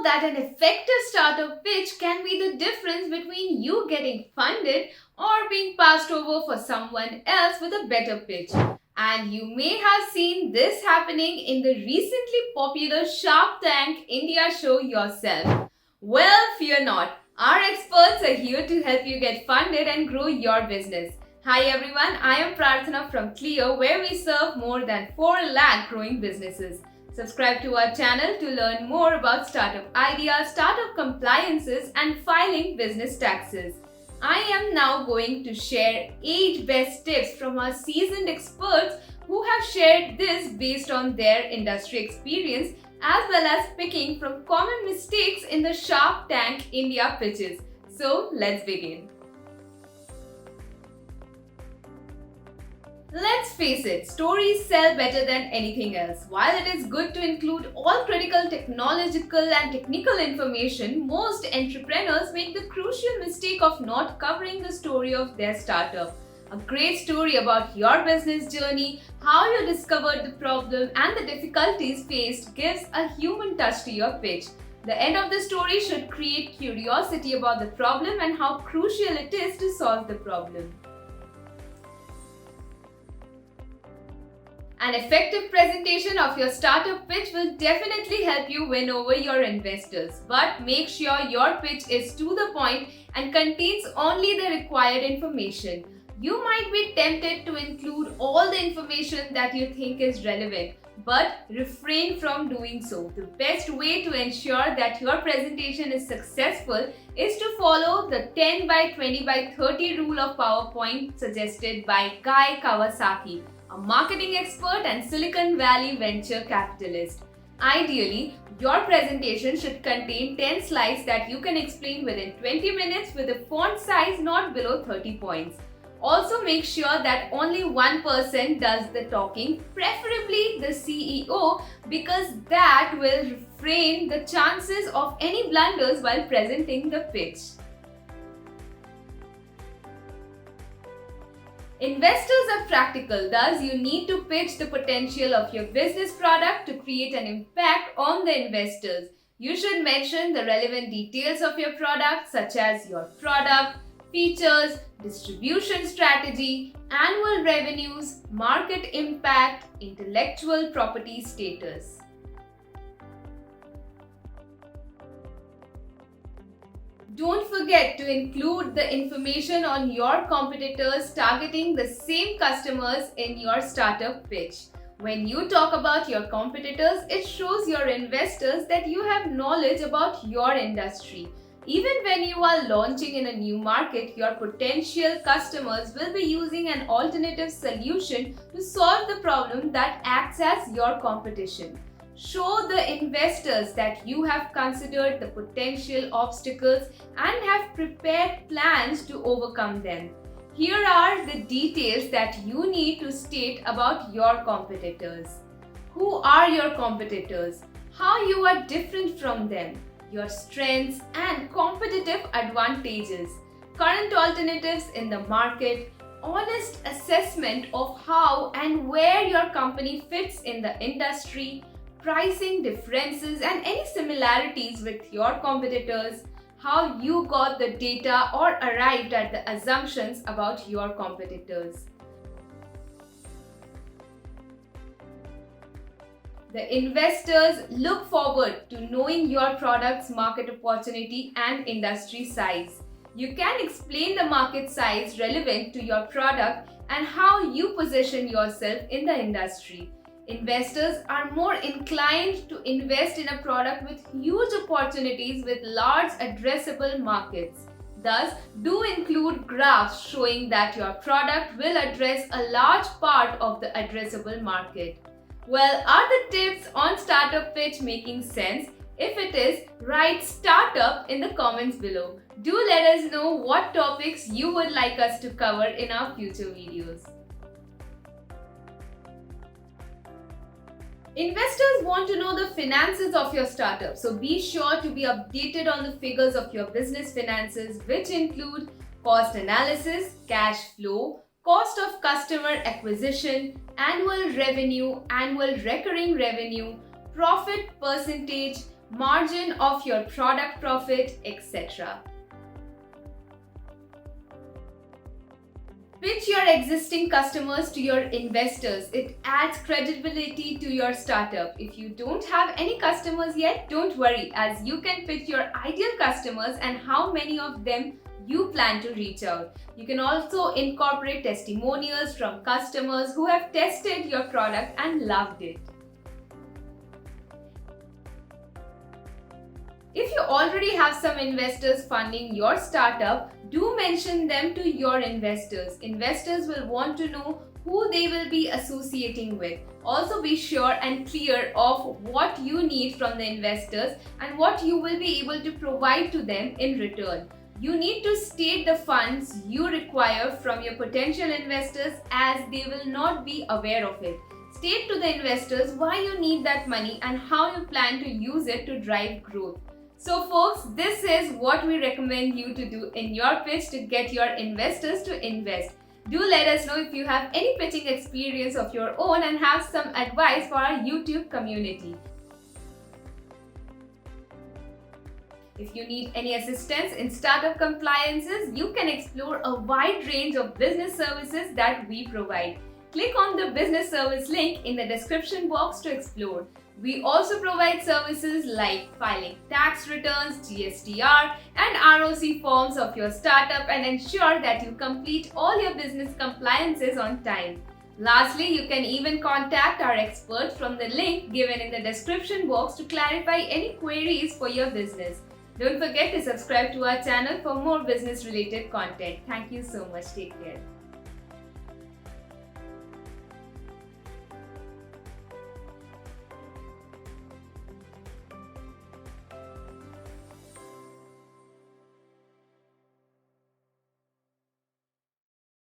know that an effective startup pitch can be the difference between you getting funded or being passed over for someone else with a better pitch. And you may have seen this happening in the recently popular Shark Tank India show yourself. Well, fear not. Our experts are here to help you get funded and grow your business. Hi everyone, I am Prarthana from Clio, where we serve more than 4 lakh growing businesses. Subscribe to our channel to learn more about startup ideas, startup compliances, and filing business taxes. I am now going to share 8 best tips from our seasoned experts who have shared this based on their industry experience, as well as picking from common mistakes in the Shark Tank India pitches. So let's begin. Let's face it, stories sell better than anything else. While it is good to include all critical technological and technical information, most entrepreneurs make the crucial mistake of not covering the story of their startup. A great story about your business journey, how you discovered the problem and the difficulties faced gives a human touch to your pitch. The end of the story should create curiosity about the problem and how crucial it is to solve the problem. An effective presentation of your startup pitch will definitely help you win over your investors. But make sure your pitch is to the point and contains only the required information. You might be tempted to include all the information that you think is relevant, but refrain from doing so. The best way to ensure that your presentation is successful is to follow the 10 by 20 by 30 rule of PowerPoint suggested by Guy Kawasaki, a marketing expert and Silicon Valley venture capitalist. Ideally, your presentation should contain 10 slides that you can explain within 20 minutes with a font size not below 30 points. Also make sure that only one person does the talking, preferably the CEO, because that will refrain the chances of any blunders while presenting the pitch. Investors are practical, thus you need to pitch the potential of your business product to create an impact on the investors. You should mention the relevant details of your product, such as your product, features, distribution strategy, annual revenues, market impact, intellectual property status. Don't forget to include the information on your competitors targeting the same customers in your startup pitch. When you talk about your competitors, it shows your investors that you have knowledge about your industry. Even when you are launching in a new market, your potential customers will be using an alternative solution to solve the problem that acts as your competition. Show the investors that you have considered the potential obstacles and have prepared plans to overcome them. Here are the details that you need to state about your competitors. Who are your competitors? How you are different from them? Your strengths and competitive advantages, current alternatives in the market, honest assessment of how and where your company fits in the industry, pricing differences and any similarities with your competitors, how you got the data or arrived at the assumptions about your competitors. The investors look forward to knowing your product's market opportunity and industry size. You can explain the market size relevant to your product and how you position yourself in the industry. Investors are more inclined to invest in a product with huge opportunities with large addressable markets. Thus, do include graphs showing that your product will address a large part of the addressable market. Well, are the tips on startup pitch making sense? If it is, write startup in the comments below. Do let us know what topics you would like us to cover in our future videos. Investors want to know the finances of your startup, so be sure to be updated on the figures of your business finances, which include cost analysis, cash flow, cost of customer acquisition, annual revenue, annual recurring revenue, profit percentage, margin of your product profit, etc. Pitch your existing customers to your investors. It adds credibility to your startup. If you don't have any customers yet, don't worry, as you can pitch your ideal customers and how many of them you plan to reach out. You can also incorporate testimonials from customers who have tested your product and loved it. If you already have some investors funding your startup, do mention them to your investors. Investors will want to know who they will be associating with. Also be sure and clear of what you need from the investors and what you will be able to provide to them in return. You need to state the funds you require from your potential investors, as they will not be aware of it. State to the investors why you need that money and how you plan to use it to drive growth. So folks, this is what we recommend you to do in your pitch to get your investors to invest. Do let us know if you have any pitching experience of your own and have some advice for our YouTube community. If you need any assistance in startup compliances, you can explore a wide range of business services that we provide. Click on the business service link in the description box to explore. We also provide services like filing tax returns, GSTR and ROC forms of your startup and ensure that you complete all your business compliances on time. Lastly, you can even contact our experts from the link given in the description box to clarify any queries for your business. Don't forget to subscribe to our channel for more business related content. Thank you so much. Take care.